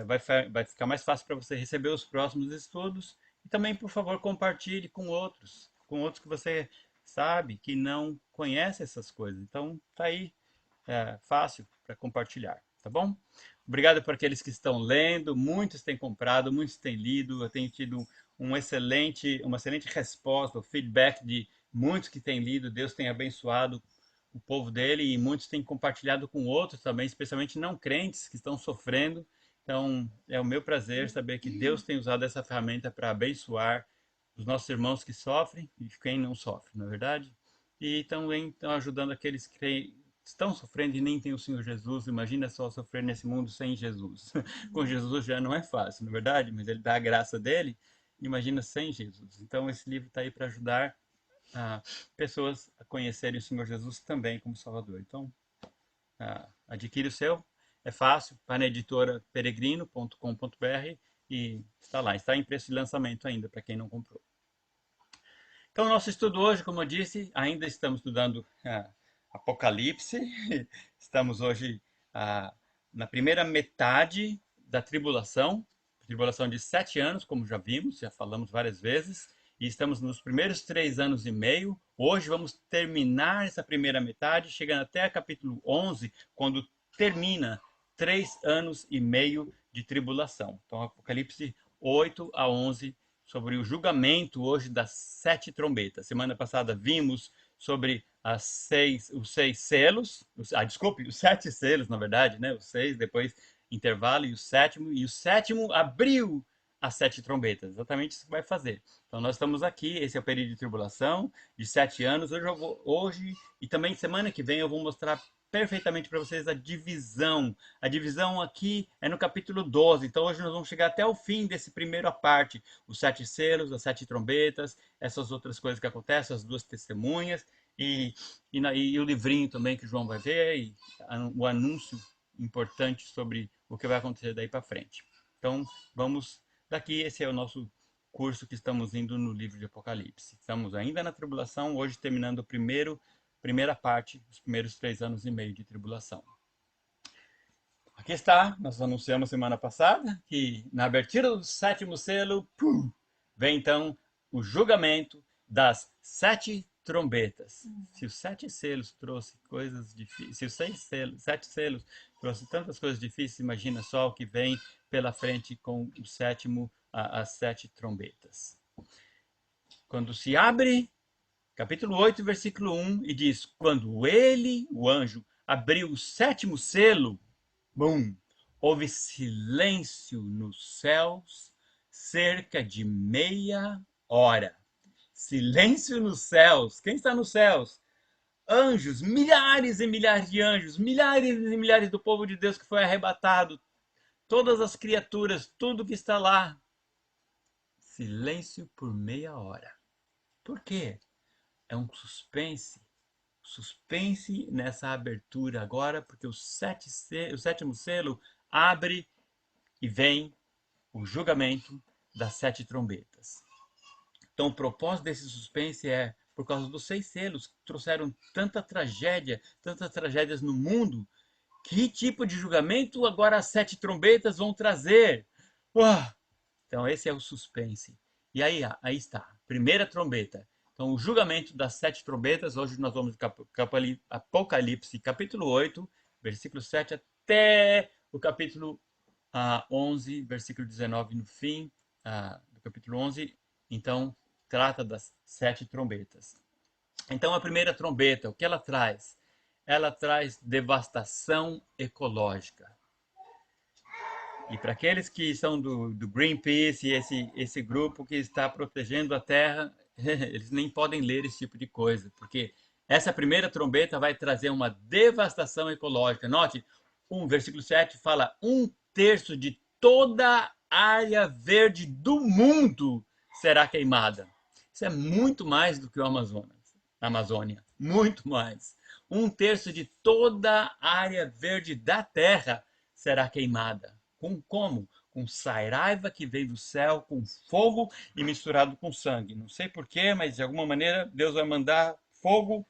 vai ficar mais fácil para você receber os próximos estudos. E também, por favor, compartilhe com outros que você sabe que não conhece essas coisas. Então, tá aí, fácil para compartilhar, tá bom? Obrigado por aqueles que estão lendo, muitos têm comprado, muitos têm lido, eu tenho tido uma excelente resposta, o feedback de muitos que têm lido, Deus tem abençoado o povo dele e muitos têm compartilhado com outros também, especialmente não crentes que estão sofrendo. Então, é o meu prazer saber que Deus tem usado essa ferramenta para abençoar os nossos irmãos que sofrem e quem não sofre, não é verdade? E também estão ajudando aqueles que estão sofrendo e nem têm o Senhor Jesus. Imagina só sofrer nesse mundo sem Jesus. Com Jesus já não é fácil, não é verdade? Mas ele dá a graça dele. Imagina sem Jesus. Então, esse livro está aí para ajudar pessoas a conhecerem o Senhor Jesus também como Salvador. Então, adquire o seu, é fácil, para a editora peregrino.com.br e está lá, está em preço de lançamento ainda, para quem não comprou. Então, nosso estudo hoje, como eu disse, ainda estamos estudando Apocalipse, estamos hoje na primeira metade da tribulação de 7 anos, como já vimos, já falamos várias vezes, e estamos nos primeiros 3 anos e meio. Hoje vamos terminar essa primeira metade, chegando até capítulo 11, quando termina 3 anos e meio de tribulação. Então, Apocalipse 8 a 11, sobre o julgamento hoje das 7 trombetas. Semana passada vimos sobre os 6 selos, desculpe, os 7 selos, na verdade, né? Os 6, depois intervalo e o sétimo abriu as 7 trombetas. Exatamente isso que vai fazer. Então nós estamos aqui, esse é o período de tribulação de 7 anos. Hoje e também semana que vem eu vou mostrar perfeitamente para vocês a divisão. A divisão aqui é no capítulo 12. Então hoje nós vamos chegar até o fim desse primeiro parte, os 7 selos, as 7 trombetas, essas outras coisas que acontecem, as 2 testemunhas e o livrinho também que o João vai ver e o anúncio importante sobre o que vai acontecer daí para frente. Então vamos daqui, esse é o nosso curso que estamos indo no livro de Apocalipse. Estamos ainda na tribulação, hoje terminando primeira parte, os primeiros 3 anos e meio de tribulação. Aqui está, nós anunciamos semana passada que na abertura do sétimo selo, vem então o julgamento das 7 trombetas. Se os 7 selos trouxe coisas difíceis, se os 7 selos trouxe tantas coisas difíceis, imagina só o que vem pela frente com o sétimo, as 7 trombetas. Quando se abre, capítulo 8, versículo 1, e diz: quando ele, o anjo, abriu o sétimo selo, bum, houve silêncio nos céus cerca de meia hora. Silêncio nos céus. Quem está nos céus? Anjos, milhares e milhares de anjos, milhares e milhares do povo de Deus que foi arrebatado, todas as criaturas, tudo que está lá. Silêncio por meia hora. Por quê? É um suspense. Suspense nessa abertura agora, porque o sétimo selo abre e vem o julgamento das 7 trombetas. Então, o propósito desse suspense é por causa dos 6 selos que trouxeram tantas tragédias no mundo. Que tipo de julgamento agora as 7 trombetas vão trazer? Uau! Então, esse é o suspense. E aí está, primeira trombeta. Então, o julgamento das 7 trombetas. Hoje nós vamos do Apocalipse, capítulo 8, versículo 7, até o capítulo 11, versículo 19, no fim do capítulo 11. Então, trata das 7 trombetas. Então, a primeira trombeta, o que ela traz? Ela traz devastação ecológica. E para aqueles que são do Greenpeace, esse grupo que está protegendo a Terra, eles nem podem ler esse tipo de coisa, porque essa primeira trombeta vai trazer uma devastação ecológica. Note, versículo 7 fala: 1/3 de toda a área verde do mundo será queimada. Isso é muito mais do que o Amazônia, muito mais. 1/3 de toda a área verde da Terra será queimada. Como? Com saraiva que vem do céu, com fogo e misturado com sangue. Não sei porquê, mas de alguma maneira Deus vai mandar fogo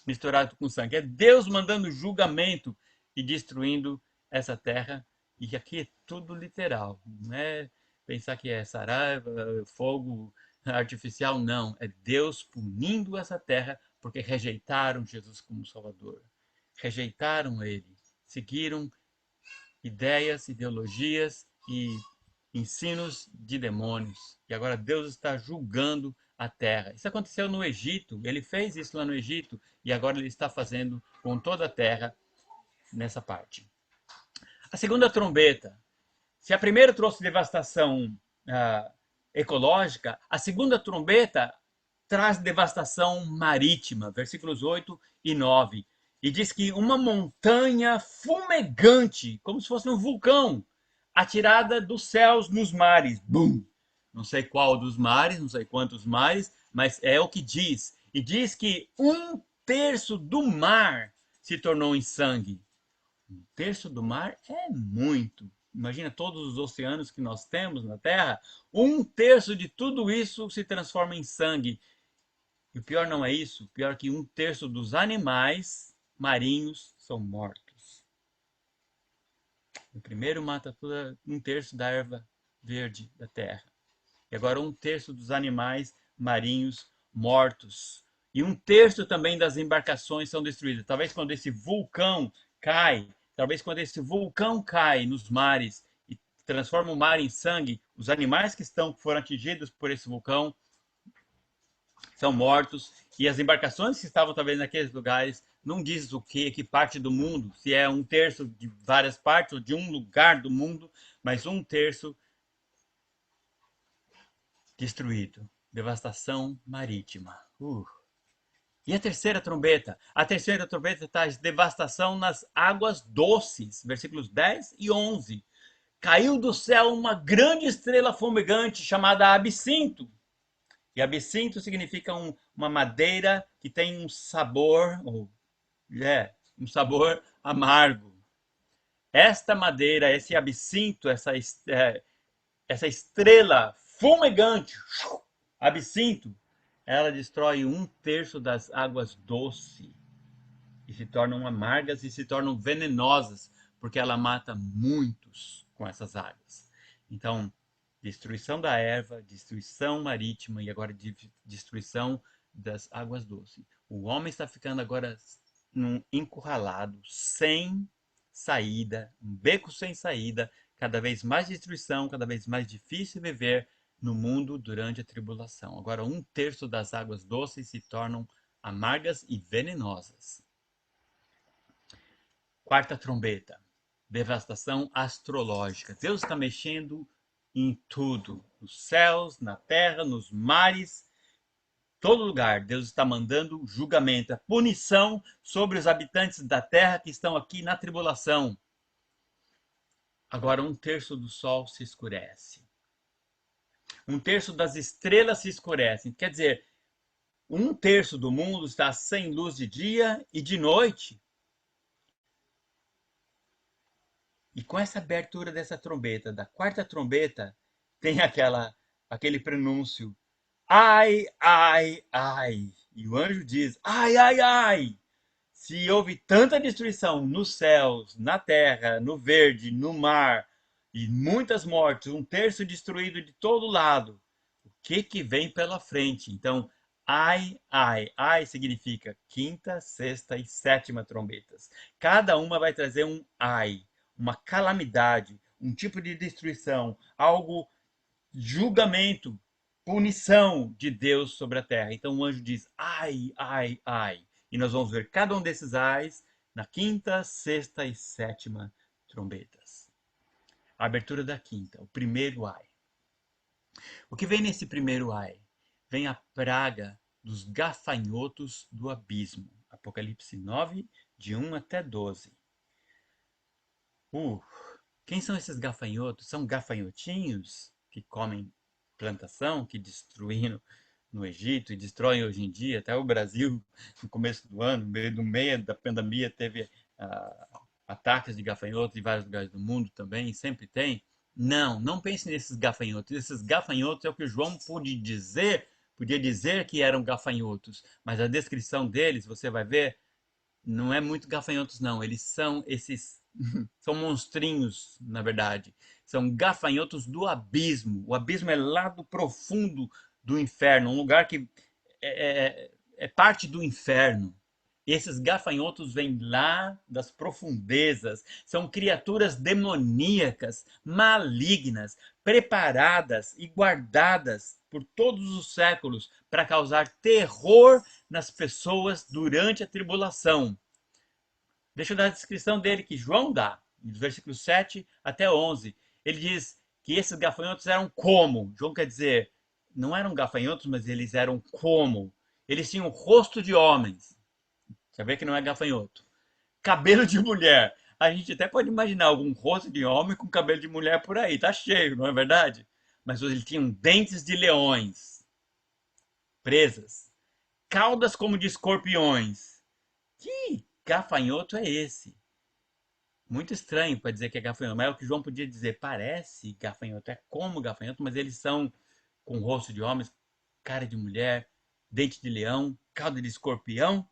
misturado com sangue. É Deus mandando julgamento e destruindo essa terra E aqui é tudo literal, não é pensar que é saraiva, fogo artificial, não. É Deus punindo essa terra porque rejeitaram Jesus como Salvador. Rejeitaram ele, seguiram ideias, ideologias e ensinos de demônios. E agora Deus está julgando a terra. Isso aconteceu no Egito, ele fez isso lá no Egito e agora ele está fazendo com toda a terra nessa parte. A segunda trombeta. Se a primeira trouxe devastação ecológica, a segunda trombeta traz devastação marítima, versículos 8 e 9. E diz que uma montanha fumegante, como se fosse um vulcão, atirada dos céus nos mares. Bum! Não sei qual dos mares, não sei quantos mares, mas é o que diz. E diz que um terço do mar se tornou em sangue. Um terço do mar é muito. Imagina todos os oceanos que nós temos na Terra. Um terço de tudo isso se transforma em sangue. E o pior não é isso. O pior é que um terço dos animais marinhos são mortos. O primeiro mata um terço da erva verde da terra. E agora um terço dos animais marinhos mortos. E um terço também das embarcações são destruídas. Talvez quando esse vulcão cai, talvez quando esse vulcão cai nos mares e transforma o mar em sangue, os animais que foram atingidos por esse vulcão são mortos e as embarcações que estavam talvez naqueles lugares não diz o que parte do mundo, se é um terço de várias partes ou de um lugar do mundo, mas um terço destruído. Devastação marítima. E a terceira trombeta? A terceira trombeta traz devastação nas águas doces, versículos 10 e 11. Caiu do céu uma grande estrela fumegante chamada absinto. E absinto significa uma madeira que tem um sabor, um sabor amargo. Esta madeira, esse absinto, essa estrela fumegante, absinto, ela destrói um terço das águas doces e se tornam amargas e se tornam venenosas, porque ela mata muitos com essas águas. Então, destruição da erva, destruição marítima e agora destruição das águas doces. O homem está ficando agora encurralado, sem saída, um beco sem saída, cada vez mais destruição, cada vez mais difícil viver no mundo durante a tribulação. Agora, um terço das águas doces se tornam amargas e venenosas. Quarta trombeta, devastação astrológica. Deus está mexendo em tudo, nos céus, na terra, nos mares, todo lugar. Deus está mandando julgamento, a punição sobre os habitantes da terra que estão aqui na tribulação. Agora um terço do sol se escurece. Um terço das estrelas se escurecem. Quer dizer, um terço do mundo está sem luz de dia e de noite. E com essa abertura dessa trombeta, da quarta trombeta, tem aquele prenúncio. Ai, ai, ai. E o anjo diz, ai, ai, ai. Se houve tanta destruição nos céus, na terra, no verde, no mar, e muitas mortes, um terço destruído de todo lado, o que vem pela frente? Então, ai, ai, ai significa quinta, sexta e sétima trombetas. Cada uma vai trazer um ai, uma calamidade, um tipo de destruição, algo, julgamento, punição de Deus sobre a terra. Então o anjo diz ai, ai, ai. E nós vamos ver cada um desses ais na quinta, sexta e sétima trombetas. A abertura da quinta, o primeiro ai. O que vem nesse primeiro ai? Vem a praga dos gafanhotos do abismo. Apocalipse 9, de 1 até 12. Quem são esses gafanhotos? São gafanhotinhos que comem plantação, que destruíram no Egito e destroem hoje em dia, até o Brasil, no começo do ano, no meio da pandemia, teve ataques de gafanhotos em vários lugares do mundo também, sempre tem. Não, não pense nesses gafanhotos. Esses gafanhotos é o que João podia dizer que eram gafanhotos, mas a descrição deles, você vai ver, não é muito gafanhotos não, eles são esses São monstrinhos, na verdade. São gafanhotos do abismo. O abismo é lá do profundo do inferno, um lugar que é parte do inferno. Esses gafanhotos vêm lá das profundezas, são criaturas demoníacas, malignas, preparadas e guardadas por todos os séculos para causar terror nas pessoas durante a tribulação. Deixa eu dar a descrição dele que João dá, dos versículos 7 até 11. Ele diz que esses gafanhotos eram como? João quer dizer, não eram gafanhotos, mas eles eram como? Eles tinham o rosto de homens. Você vê que não é gafanhoto. Cabelo de mulher. A gente até pode imaginar algum rosto de homem com cabelo de mulher por aí. Tá cheio, não é verdade? Mas eles tinham dentes de leões, presas. Caudas como de escorpiões. Que gafanhoto é esse? Muito estranho para dizer que é gafanhoto, mas é o que João podia dizer. Parece gafanhoto, é como gafanhoto, mas eles são com rosto de homens, cara de mulher, dente de leão, cauda de escorpião.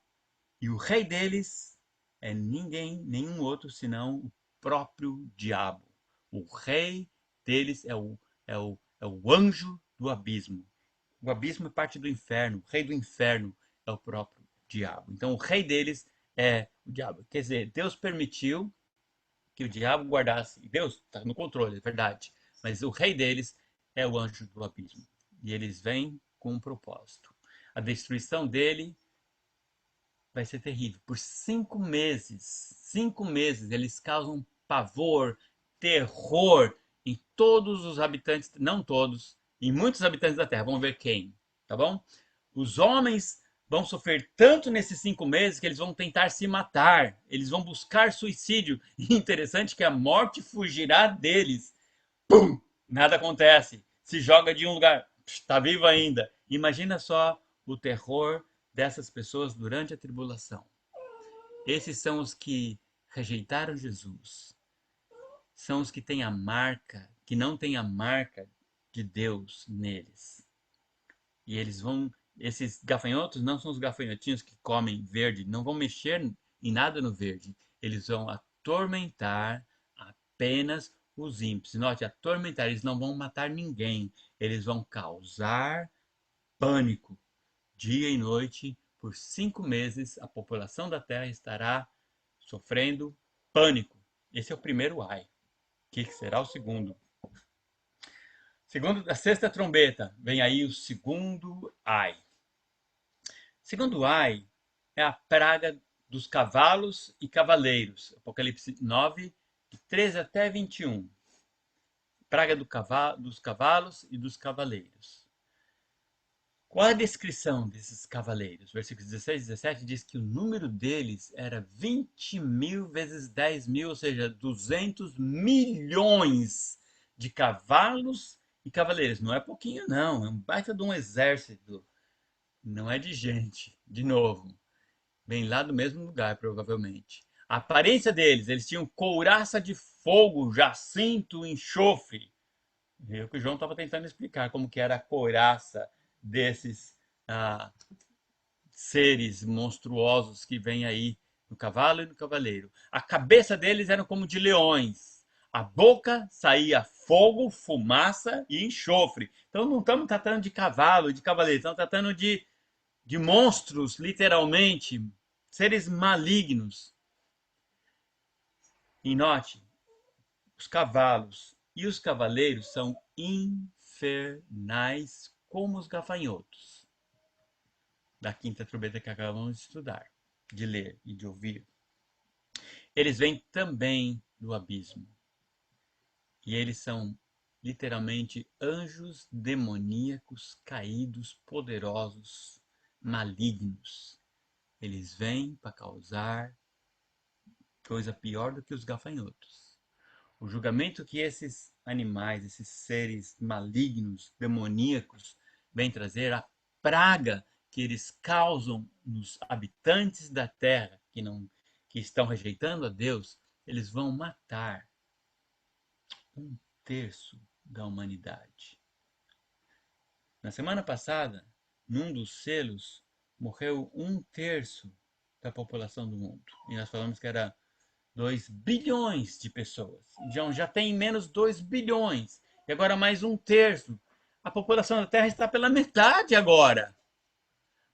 E o rei deles é ninguém, nenhum outro senão o próprio diabo. O rei deles é o anjo do abismo. O abismo é parte do inferno. O rei do inferno é o próprio diabo. Então o rei deles é o diabo. Quer dizer, Deus permitiu que o diabo guardasse. Deus está no controle, é verdade. Mas o rei deles é o anjo do abismo. E eles vêm com um propósito. A destruição dele vai ser terrível. Por 5 meses eles causam pavor, terror em todos os habitantes, não todos, em muitos habitantes da Terra. Vamos ver quem, tá bom? Os homens vão sofrer tanto nesses 5 meses que eles vão tentar se matar, eles vão buscar suicídio. E interessante que a morte fugirá deles. Pum! Nada acontece. Se joga de um lugar, está vivo ainda. Imagina só o terror dessas pessoas durante a tribulação. Esses são os que rejeitaram Jesus. São os que têm a marca, que não têm a marca de Deus neles. E eles vão. Esses gafanhotos não são os gafanhotinhos que comem verde, não vão mexer em nada no verde. Eles vão atormentar apenas os ímpios. Note, atormentar, eles não vão matar ninguém. Eles vão causar pânico. Dia e noite, por 5 meses, a população da Terra estará sofrendo pânico. Esse é o primeiro ai. O que será o segundo? Segundo, da sexta trombeta, vem aí o segundo ai. Segundo ai é a praga dos cavalos e cavaleiros. Apocalipse 9, de 13 até 21. Praga dos cavalos e dos cavaleiros. Qual a descrição desses cavaleiros? Versículos 16 e 17 diz que o número deles era 20 mil vezes 10 mil, ou seja, 200 milhões de cavalos e cavaleiros. Não é pouquinho, não. É um baita de um exército. Não é de gente. De novo, vem lá do mesmo lugar, provavelmente. A aparência deles, eles tinham couraça de fogo, jacinto, enxofre. E o que o João estava tentando explicar como que era a couraça desses ah, seres monstruosos que vêm aí no cavalo e no cavaleiro. A cabeça deles era como de leões. A boca saía fogo, fumaça e enxofre. Então não estamos tratando de cavalo, de cavaleiro, estamos tratando de monstros, literalmente, seres malignos. E note, os cavalos e os cavaleiros são infernais como os gafanhotos da quinta trombeta que acabamos de estudar, de ler e de ouvir. Eles vêm também do abismo. E eles são literalmente anjos demoníacos caídos, poderosos, malignos. Eles vêm para causar coisa pior do que os gafanhotos. O julgamento que esses animais, esses seres malignos, demoníacos, vêm trazer, a praga que eles causam nos habitantes da terra que estão rejeitando a Deus, eles vão matar 1/3 da humanidade. Na semana passada, num dos selos, morreu 1/3 da população do mundo. E nós falamos que era 2 bilhões de pessoas. Então já tem menos 2 bilhões. E agora mais um terço. A população da Terra está pela metade agora.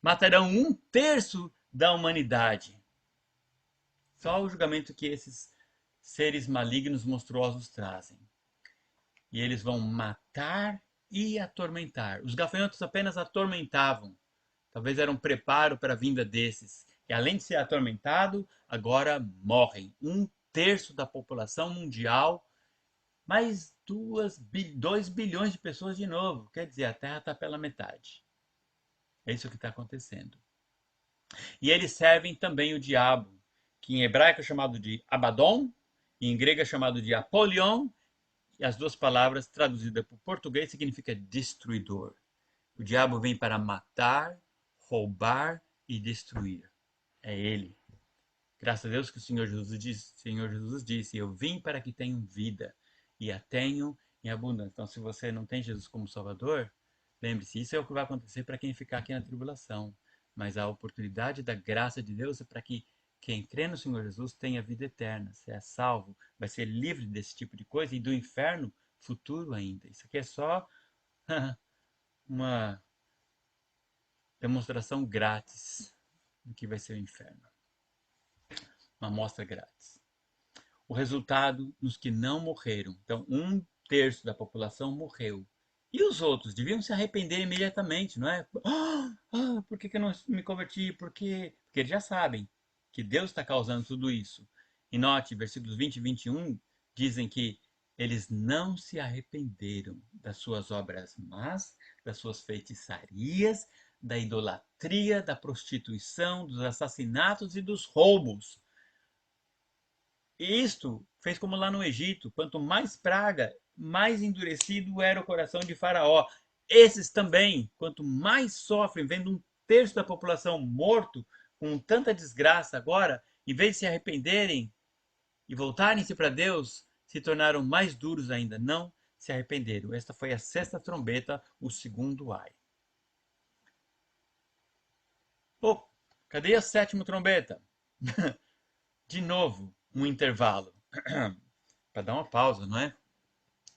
Matarão um terço da humanidade. Só o julgamento que esses seres malignos monstruosos trazem. E eles vão matar e atormentar. Os gafanhotos apenas atormentavam. Talvez era um preparo para a vinda desses. E além de ser atormentado, agora morrem. Um terço da população mundial, mais 2 bilhões de pessoas de novo. Quer dizer, a Terra está pela metade. É isso que está acontecendo. E eles servem também o diabo, que em hebraico é chamado de Abaddon, em grego é chamado de Apolion, e as duas palavras traduzidas para o português significa destruidor. O diabo vem para matar, roubar e destruir. É ele. Graças a Deus que o Senhor Jesus disse, eu vim para que tenham vida e a tenham em abundância. Então, se você não tem Jesus como Salvador, lembre-se, isso é o que vai acontecer para quem ficar aqui na tribulação. Mas a oportunidade da graça de Deus é para que quem crê no Senhor Jesus tenha vida eterna, se é salvo, vai ser livre desse tipo de coisa e do inferno futuro ainda. Isso aqui é só uma demonstração grátis do que vai ser o inferno. Uma amostra grátis. O resultado nos que não morreram. Então, um terço da população morreu. E os outros deviam se arrepender imediatamente, não é? Por que eu não me converti? Porque eles já sabem que Deus está causando tudo isso. E note, versículos 20 e 21 dizem que eles não se arrependeram das suas obras más, das suas feitiçarias, da idolatria, da prostituição, dos assassinatos e dos roubos. E isto fez como lá no Egito, quanto mais praga, mais endurecido era o coração de Faraó. Esses também, quanto mais sofrem, vendo um terço da população morto, com tanta desgraça agora, em vez de se arrependerem e voltarem-se para Deus, se tornaram mais duros ainda, não se arrependeram. Esta foi a sexta trombeta, o segundo ai. Oh, cadê a sétima trombeta? De novo, um intervalo. Para dar uma pausa, não é?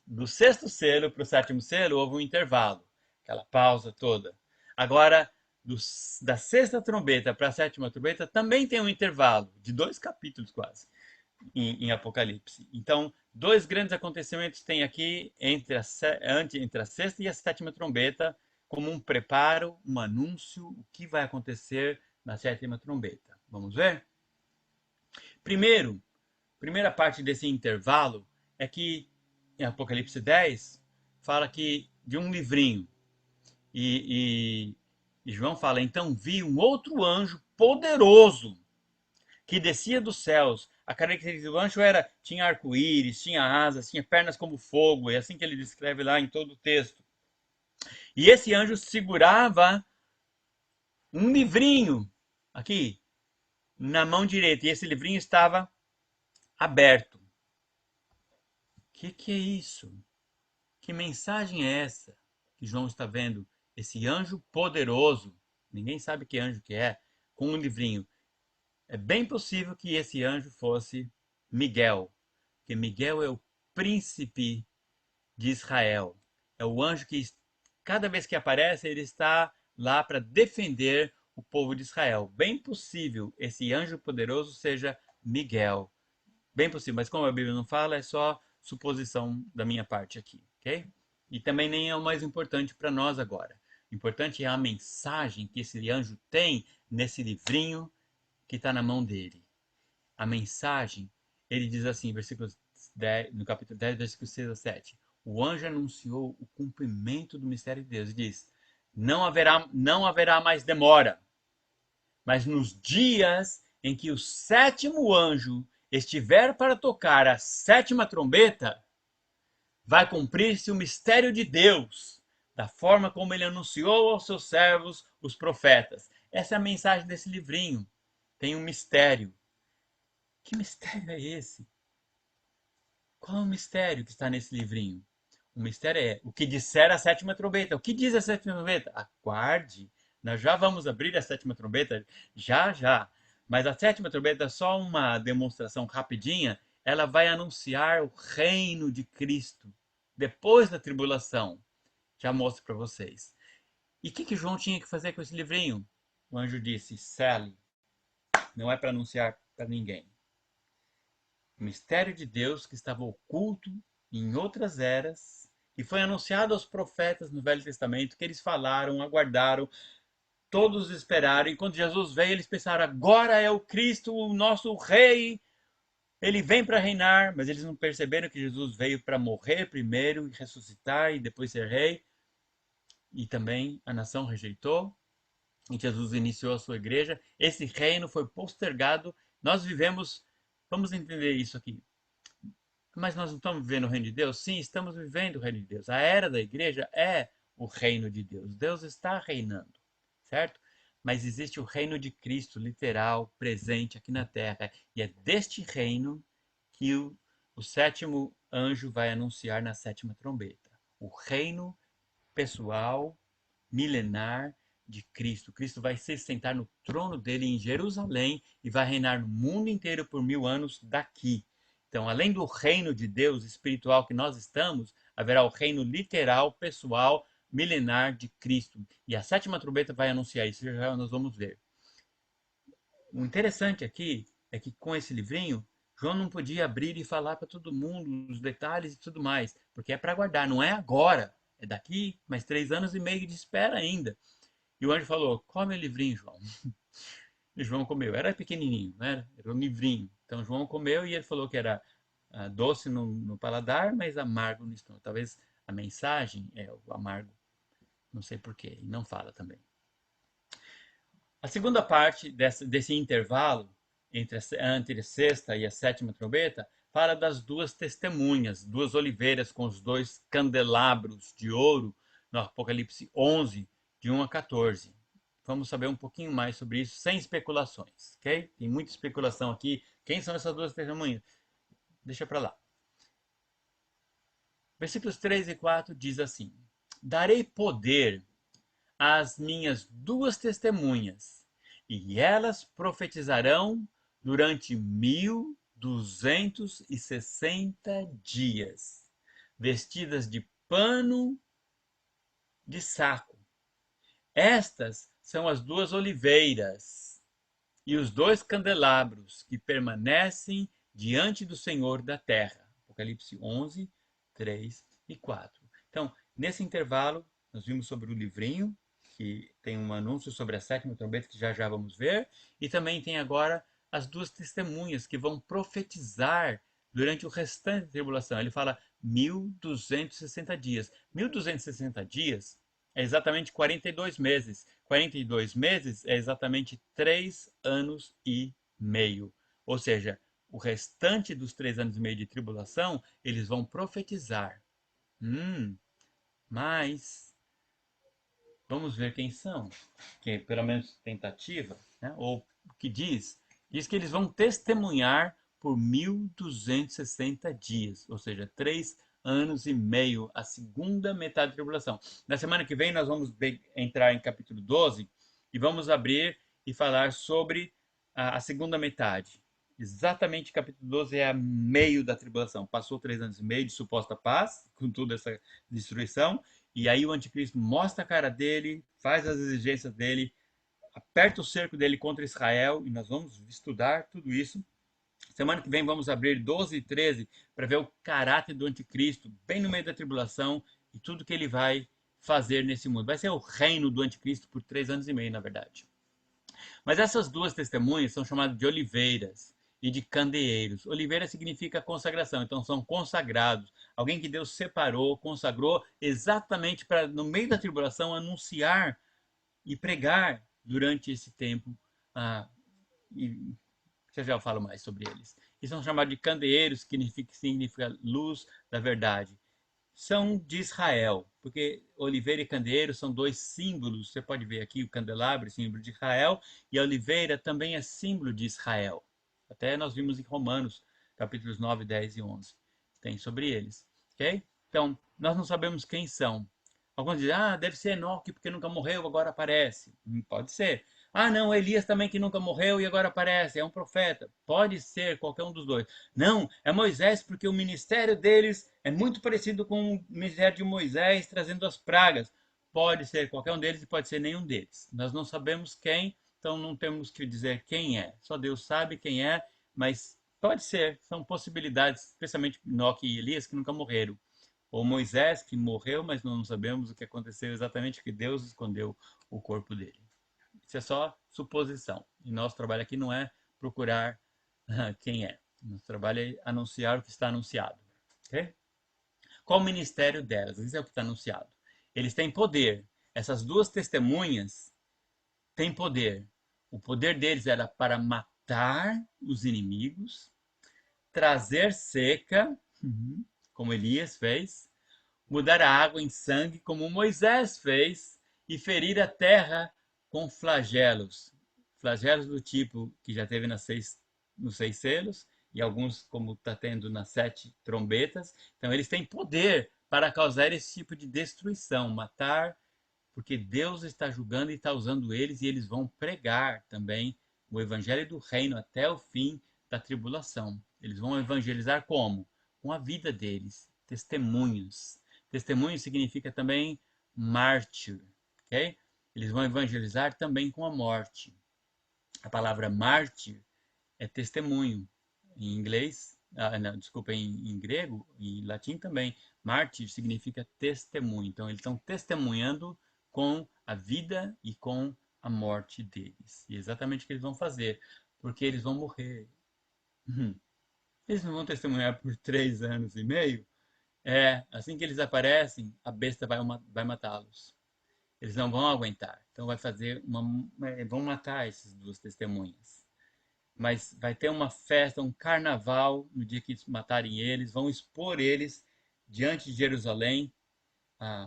Do sexto selo para o sétimo selo houve um intervalo, aquela pausa toda. Agora, da sexta trombeta para a sétima trombeta também tem um intervalo, de 2 capítulos quase, em Apocalipse. Então, 2 grandes acontecimentos tem aqui entre a sexta e a sétima trombeta, como um preparo, um anúncio, o que vai acontecer na sétima trombeta. Vamos ver? Primeiro, primeira parte desse intervalo é que em Apocalipse 10 fala que de um livrinho e João fala, então vi um outro anjo poderoso que descia dos céus. A característica do anjo era, tinha arco-íris, tinha asas, tinha pernas como fogo, é assim que ele descreve lá em todo o texto. E esse anjo segurava um livrinho aqui na mão direita, e esse livrinho estava aberto. Que é isso? Que mensagem é essa que João está vendo? Esse anjo poderoso, ninguém sabe que anjo que é, com um livrinho. É bem possível que esse anjo fosse Miguel, porque Miguel é o príncipe de Israel. É o anjo que, cada vez que aparece, ele está lá para defender o povo de Israel. Bem possível esse anjo poderoso seja Miguel. Bem possível, mas como a Bíblia não fala, é só suposição da minha parte aqui, ok? E também nem é o mais importante para nós agora. O importante é a mensagem que esse anjo tem nesse livrinho que está na mão dele. A mensagem, ele diz assim, no capítulo 10, versículos 6 a 7. O anjo anunciou o cumprimento do mistério de Deus e diz, não haverá mais demora, mas nos dias em que o sétimo anjo estiver para tocar a sétima trombeta, vai cumprir-se o mistério de Deus, da forma como ele anunciou aos seus servos, os profetas. Essa é a mensagem desse livrinho. Tem um mistério. Que mistério é esse? Qual é o mistério que está nesse livrinho? O mistério é o que disser a sétima trombeta. O que diz a sétima trombeta? Aguarde. Nós já vamos abrir a sétima trombeta, já já. Mas a sétima trombeta é só uma demonstração rapidinha, ela vai anunciar o reino de Cristo depois da tribulação. Já mostro para vocês. E o que João tinha que fazer com esse livrinho? O anjo disse, Sally, não é para anunciar para ninguém. O mistério de Deus que estava oculto em outras eras e foi anunciado aos profetas no Velho Testamento, que eles falaram, aguardaram, todos esperaram, e quando Jesus veio, eles pensaram, agora é o Cristo, o nosso rei, ele vem para reinar, mas eles não perceberam que Jesus veio para morrer primeiro, e ressuscitar e depois ser rei, e também a nação rejeitou, e Jesus iniciou a sua igreja, esse reino foi postergado, nós vivemos, vamos entender isso aqui, mas nós não estamos vivendo o reino de Deus? Sim, estamos vivendo o reino de Deus. A era da igreja é o reino de Deus. Deus está reinando, certo? Mas existe o reino de Cristo, literal, presente aqui na terra. E é deste reino que o sétimo anjo vai anunciar na sétima trombeta. O reino pessoal, milenar de Cristo. Cristo vai se sentar no trono dele em Jerusalém e vai reinar no mundo inteiro por 1000 anos daqui. Então, além do reino de Deus espiritual que nós estamos, haverá o reino literal, pessoal, milenar de Cristo. E a sétima trombeta vai anunciar isso, já nós vamos ver. O interessante aqui é que com esse livrinho, João não podia abrir e falar para todo mundo os detalhes e tudo mais, porque é para aguardar, não é agora, é daqui mais 3 anos e meio de espera ainda. E o anjo falou, come o livrinho, João. E João comeu. Era pequenininho, né? Era um livrinho. Então João comeu e ele falou que era doce no paladar, mas amargo no estômago. Talvez a mensagem é o amargo, não sei porquê, e não fala também. A segunda parte desse intervalo entre a sexta e a sétima trombeta fala das duas testemunhas, duas oliveiras com os dois candelabros de ouro no Apocalipse 11, de 1 a 14. Vamos saber um pouquinho mais sobre isso, sem especulações, ok? Tem muita especulação aqui. Quem são essas duas testemunhas? Deixa para lá. Versículos 3 e 4 diz assim: Darei poder às minhas duas testemunhas, e elas profetizarão durante 1260 dias, vestidas de pano de saco. Estas são as duas oliveiras e os dois candelabros que permanecem diante do Senhor da terra. Apocalipse 11, 3 e 4. Então, nesse intervalo, nós vimos sobre o livrinho, que tem um anúncio sobre a sétima trombeta, que já vamos ver, e também tem agora as duas testemunhas que vão profetizar durante o restante da tribulação. Ele fala 1260 dias. 1260 dias é exatamente 42 meses. 42 meses é exatamente 3 anos e meio. Ou seja, o restante dos 3 anos e meio de tribulação, eles vão profetizar. Mas vamos ver quem são. Que pelo menos tentativa, né? Ou o que diz que eles vão testemunhar por 1260 dias, ou seja, 3 anos e meio, a segunda metade da tribulação. Na semana que vem nós vamos entrar em capítulo 12 e vamos abrir e falar sobre a segunda metade. Exatamente, capítulo 12 é a meio da tribulação. Passou 3 anos e meio de suposta paz, com toda essa destruição, e aí o anticristo mostra a cara dele, faz as exigências dele, aperta o cerco dele contra Israel, e nós vamos estudar tudo isso. Semana que vem vamos abrir 12 e 13 para ver o caráter do anticristo, bem no meio da tribulação, e tudo que ele vai fazer nesse mundo. Vai ser o reino do anticristo por 3 anos e meio, na verdade. Mas essas duas testemunhas são chamadas de oliveiras e de candeeiros. Oliveira significa consagração, então são consagrados. Alguém que Deus separou, consagrou exatamente para, no meio da tribulação, anunciar e pregar durante esse tempo. E já eu falo mais sobre eles. E são chamados de candeeiros, que significa luz da verdade. São de Israel, porque oliveira e candeeiro são dois símbolos. Você pode ver aqui o candelabro, símbolo de Israel, e a oliveira também é símbolo de Israel. Até nós vimos em Romanos, capítulos 9, 10 e 11. Tem sobre eles. Ok? Então, nós não sabemos quem são. Alguns dizem, deve ser Enoque, porque nunca morreu, agora aparece. Pode ser. Ah, não, Elias também que nunca morreu e agora aparece, é um profeta. Pode ser qualquer um dos dois. Não, é Moisés porque o ministério deles é muito parecido com o ministério de Moisés trazendo as pragas. Pode ser qualquer um deles e pode ser nenhum deles. Nós não sabemos quem, então não temos que dizer quem é. Só Deus sabe quem é, mas pode ser. São possibilidades, especialmente Enoque e Elias que nunca morreram. Ou Moisés que morreu, mas não sabemos o que aconteceu exatamente, porque Deus escondeu o corpo dele. Isso é só suposição. E nosso trabalho aqui não é procurar quem é. Nosso trabalho é anunciar o que está anunciado. Okay? Qual o ministério delas? Isso é o que está anunciado. Eles têm poder. Essas duas testemunhas têm poder. O poder deles era para matar os inimigos, trazer seca, como Elias fez, mudar a água em sangue, como Moisés fez, e ferir a terra com flagelos. Flagelos do tipo que já teve nos 6 selos, e alguns como está tendo nas 7 trombetas. Então eles têm poder para causar esse tipo de destruição, matar, porque Deus está julgando e está usando eles, e eles vão pregar também o evangelho do reino até o fim da tribulação. Eles vão evangelizar como? Com a vida deles, testemunhos. Testemunho significa também mártir, ok? Eles vão evangelizar também com a morte. A palavra mártir é testemunho. Em inglês, não, desculpa, em grego e em latim também, mártir significa testemunho. Então, eles estão testemunhando com a vida e com a morte deles. E é exatamente o que eles vão fazer, porque eles vão morrer. Eles não vão testemunhar por 3 anos e meio. Assim que eles aparecem, a besta vai matá-los. Eles não vão aguentar. Então vão matar essas duas testemunhas. Mas vai ter uma festa, um carnaval no dia que matarem eles, vão expor eles diante de Jerusalém.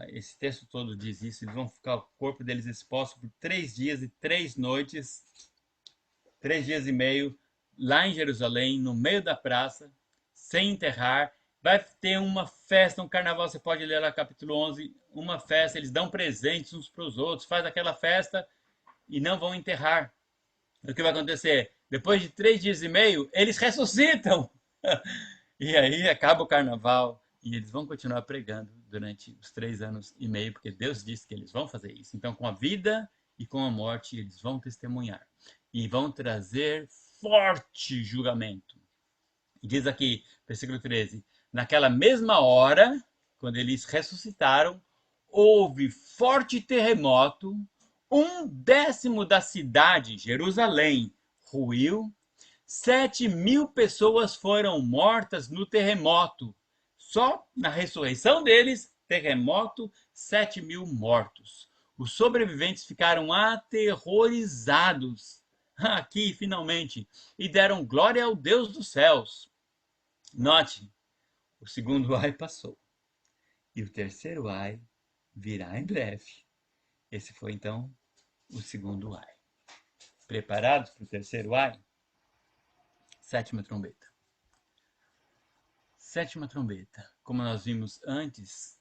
Esse texto todo diz isso. Eles vão ficar o corpo deles exposto por 3 dias e 3 noites, 3 dias e meio, lá em Jerusalém, no meio da praça, sem enterrar. Vai ter uma festa, um carnaval, você pode ler lá capítulo 11, uma festa, eles dão presentes uns para os outros, faz aquela festa e não vão enterrar. O que vai acontecer? Depois de 3 dias e meio, eles ressuscitam. E aí acaba o carnaval e eles vão continuar pregando durante os 3 anos e meio, porque Deus disse que eles vão fazer isso. Então, com a vida e com a morte, eles vão testemunhar e vão trazer forte julgamento. Diz aqui, versículo 13: naquela mesma hora, quando eles ressuscitaram, houve forte terremoto, 1/10 da cidade, Jerusalém, ruiu, 7.000 pessoas foram mortas no terremoto. Só na ressurreição deles, terremoto, 7.000 mortos. Os sobreviventes ficaram aterrorizados aqui, finalmente, e deram glória ao Deus dos céus. Note, o segundo ai passou e o terceiro ai virá em breve. Esse foi então o segundo ai. Preparados para o terceiro ai? Sétima trombeta. Sétima trombeta. Como nós vimos antes,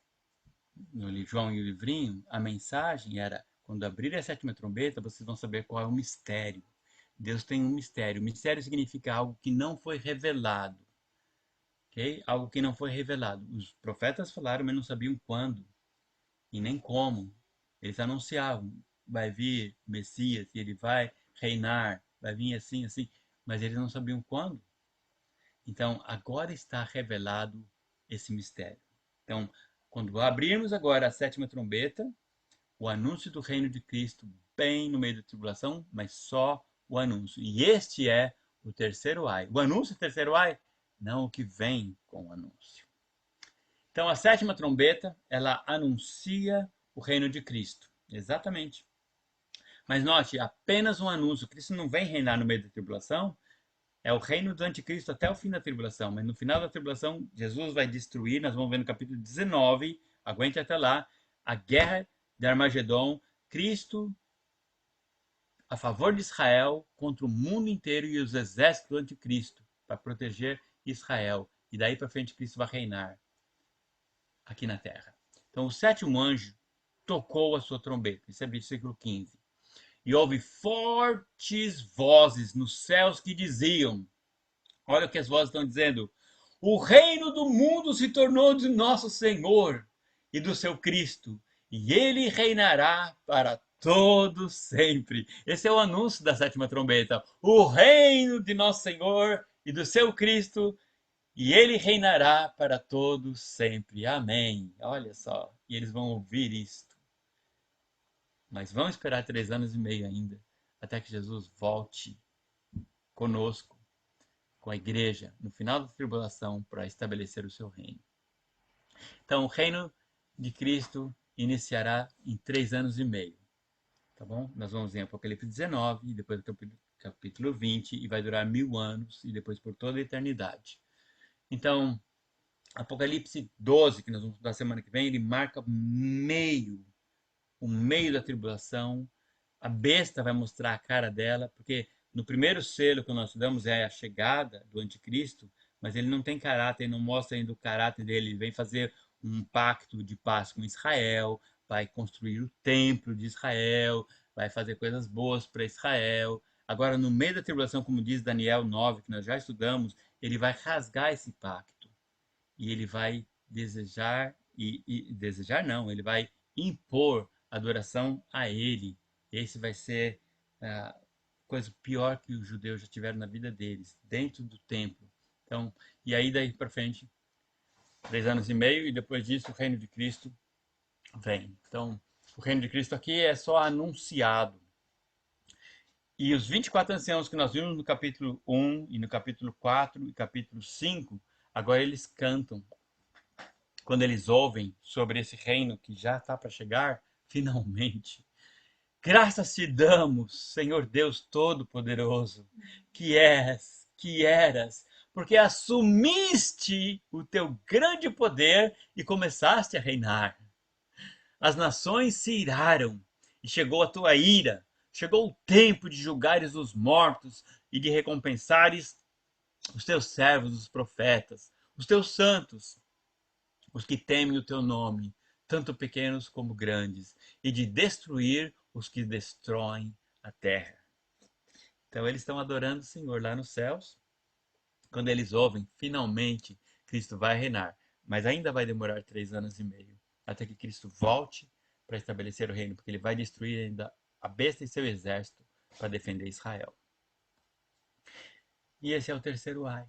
no João e o livrinho, a mensagem era: quando abrir a sétima trombeta, vocês vão saber qual é o mistério. Deus tem um mistério. Mistério significa algo que não foi revelado. Okay? Algo que não foi revelado. Os profetas falaram, mas não sabiam quando e nem como. Eles anunciavam: vai vir o Messias e ele vai reinar, vai vir assim, assim, mas eles não sabiam quando. Então, agora está revelado esse mistério. Então, quando abrirmos agora a sétima trombeta, o anúncio do reino de Cristo bem no meio da tribulação, mas só o anúncio. E este é o terceiro ai. O anúncio do terceiro ai? Não o que vem com o anúncio. Então, a sétima trombeta, ela anuncia o reino de Cristo. Exatamente. Mas note, apenas um anúncio. Cristo não vem reinar no meio da tribulação. É o reino do anticristo até o fim da tribulação. Mas no final da tribulação, Jesus vai destruir. Nós vamos ver no capítulo 19, aguente até lá, a guerra de Armagedon. Cristo a favor de Israel contra o mundo inteiro e os exércitos do anticristo para proteger Israel. E daí para frente Cristo vai reinar aqui na terra. Então o sétimo anjo tocou a sua trombeta. Isso é versículo 15. E houve fortes vozes nos céus que diziam, olha o que as vozes estão dizendo, o reino do mundo se tornou de nosso Senhor e do seu Cristo, e ele reinará para todo sempre. Esse é o anúncio da sétima trombeta. O reino de nosso Senhor e do seu Cristo, e ele reinará para todo sempre. Amém. Olha só, e eles vão ouvir isto. Mas vão esperar 3 anos e meio ainda, até que Jesus volte conosco, com a igreja, no final da tribulação, para estabelecer o seu reino. Então, o reino de Cristo iniciará em 3 anos e meio. Tá bom? Nós vamos em Apocalipse 19, e depois capítulo 20, e vai durar 1000 anos, e depois por toda a eternidade. Então, Apocalipse 12, que nós vamos estudar semana que vem, ele marca o meio da tribulação. A besta vai mostrar a cara dela, porque no primeiro selo que nós estudamos é a chegada do anticristo, mas ele não tem caráter, ele não mostra ainda o caráter dele. Ele vem fazer um pacto de paz com Israel, vai construir o templo de Israel, vai fazer coisas boas para Israel. Agora, no meio da tribulação, como diz Daniel 9, que nós já estudamos, ele vai rasgar esse pacto e ele vai desejar, desejar não, ele vai impor adoração a ele. Esse vai ser a coisa pior que os judeus já tiveram na vida deles, dentro do templo. Então, e aí daí para frente, 3 anos e meio, e depois disso o reino de Cristo vem. Então, o reino de Cristo aqui é só anunciado. E os 24 anciãos que nós vimos no capítulo 1 e no capítulo 4 e capítulo 5, agora eles cantam. Quando eles ouvem sobre esse reino que já está para chegar, finalmente. Graças te damos, Senhor Deus Todo-Poderoso, que és, que eras, porque assumiste o teu grande poder e começaste a reinar. As nações se iraram e chegou a tua ira. Chegou o tempo de julgares os mortos e de recompensares os teus servos, os profetas, os teus santos, os que temem o teu nome, tanto pequenos como grandes, e de destruir os que destroem a terra. Então eles estão adorando o Senhor lá nos céus. Quando eles ouvem, finalmente Cristo vai reinar. Mas ainda vai demorar 3 anos e meio, até que Cristo volte para estabelecer o reino, porque ele vai destruir ainda a besta e seu exército para defender Israel. E esse é o terceiro ai.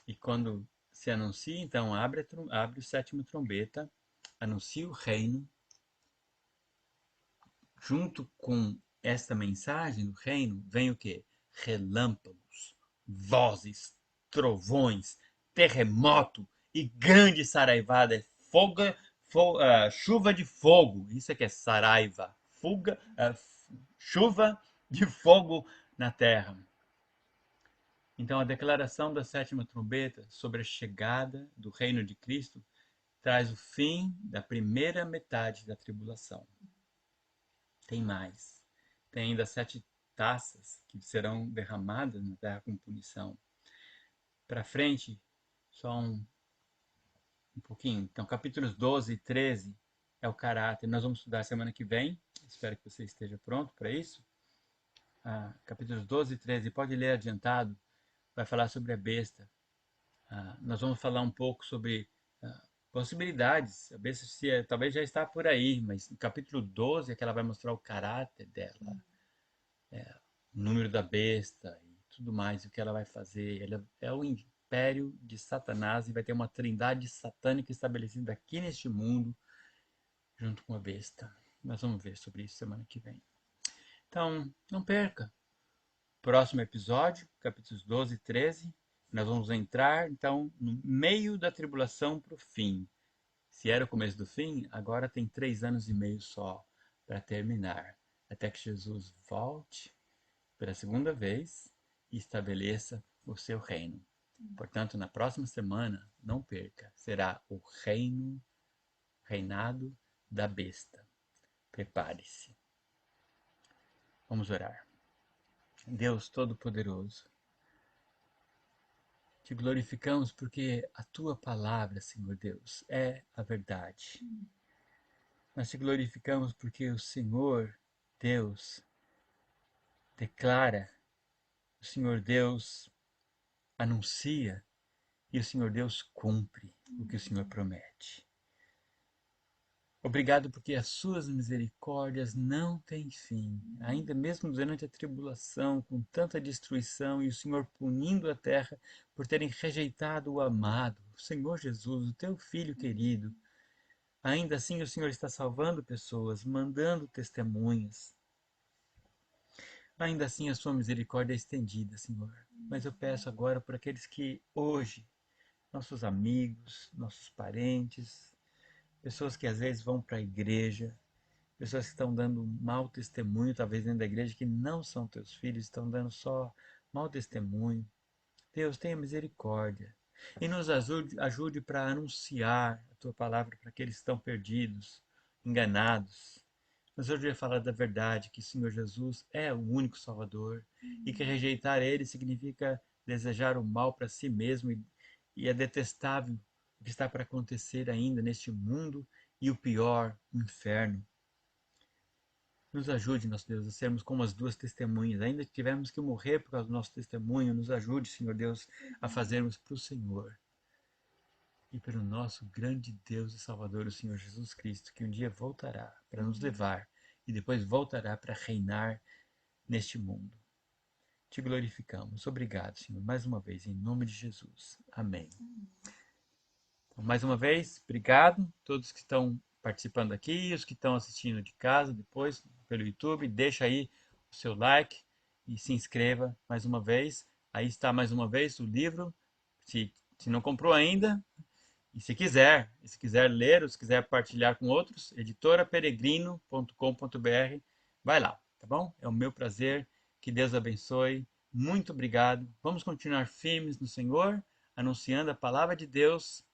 E quando se anuncia, então abre o sétimo trombeta, anuncia o reino. Junto com esta mensagem do reino vem o quê? Relâmpagos, vozes, trovões, terremoto e grande saraivada, chuva de fogo. Isso é que é saraiva, chuva de fogo na terra. Então, a declaração da sétima trombeta sobre a chegada do reino de Cristo traz o fim da primeira metade da tribulação. Tem mais. Tem ainda 7 taças que serão derramadas na terra com punição. Para frente, só um pouquinho. Então, capítulos 12 e 13 é o caráter. Nós vamos estudar semana que vem. Espero que você esteja pronto para isso. Capítulos 12 e 13, pode ler adiantado. Vai falar sobre a besta. Nós vamos falar um pouco sobre possibilidades. A besta talvez já está por aí, mas no capítulo 12 é que ela vai mostrar o caráter dela. O número da besta e tudo mais, o que ela vai fazer. Ela é o império de Satanás e vai ter uma trindade satânica estabelecida aqui neste mundo, junto com a besta. Nós vamos ver sobre isso semana que vem. Então, não perca. Próximo episódio, capítulos 12 e 13, nós vamos entrar, então, no meio da tribulação para o fim. Se era o começo do fim, agora tem 3 anos e meio só para terminar, até que Jesus volte pela segunda vez e estabeleça o seu reino. Portanto, na próxima semana, não perca, será o reinado da besta. Prepare-se. Vamos orar. Deus Todo-Poderoso, te glorificamos porque a tua palavra, Senhor Deus, é a verdade. Nós te glorificamos porque o Senhor Deus declara, o Senhor Deus anuncia e o Senhor Deus cumpre o que o Senhor promete. Obrigado porque as suas misericórdias não têm fim, ainda mesmo durante a tribulação, com tanta destruição e o Senhor punindo a terra por terem rejeitado o amado, o Senhor Jesus, o teu Filho querido. Ainda assim o Senhor está salvando pessoas, mandando testemunhas. Ainda assim a sua misericórdia é estendida, Senhor. Mas eu peço agora por aqueles que hoje, nossos amigos, nossos parentes, pessoas que às vezes vão para a igreja, pessoas que estão dando mau testemunho, talvez dentro da igreja, que não são teus filhos, estão dando só mau testemunho. Deus, tenha misericórdia e nos ajude para anunciar a tua palavra para aqueles que estão perdidos, enganados. Nos ajude a falar da verdade, que o Senhor Jesus é o único Salvador e que rejeitar Ele significa desejar o mal para si mesmo e é detestável o que está para acontecer ainda neste mundo e o pior, o inferno. Nos ajude, nosso Deus, a sermos como as duas testemunhas. Ainda que tivermos que morrer por causa do nosso testemunho, nos ajude, Senhor Deus, a fazermos para o Senhor e pelo nosso grande Deus e Salvador, o Senhor Jesus Cristo, que um dia voltará para nos levar e depois voltará para reinar neste mundo. Te glorificamos. Obrigado, Senhor, mais uma vez, em nome de Jesus. Amém. Então, mais uma vez, obrigado a todos que estão participando aqui, os que estão assistindo de casa depois pelo YouTube. Deixa aí o seu like e se inscreva mais uma vez. Aí está mais uma vez o livro. Se não comprou ainda, e se quiser ler, ou se quiser partilhar com outros, editoraperegrino.com.br, vai lá, tá bom? É o meu prazer, que Deus abençoe, muito obrigado. Vamos continuar firmes no Senhor, anunciando a palavra de Deus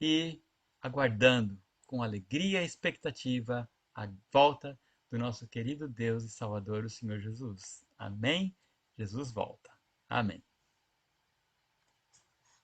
e aguardando com alegria e expectativa a volta do nosso querido Deus e Salvador, o Senhor Jesus. Amém? Jesus volta. Amém.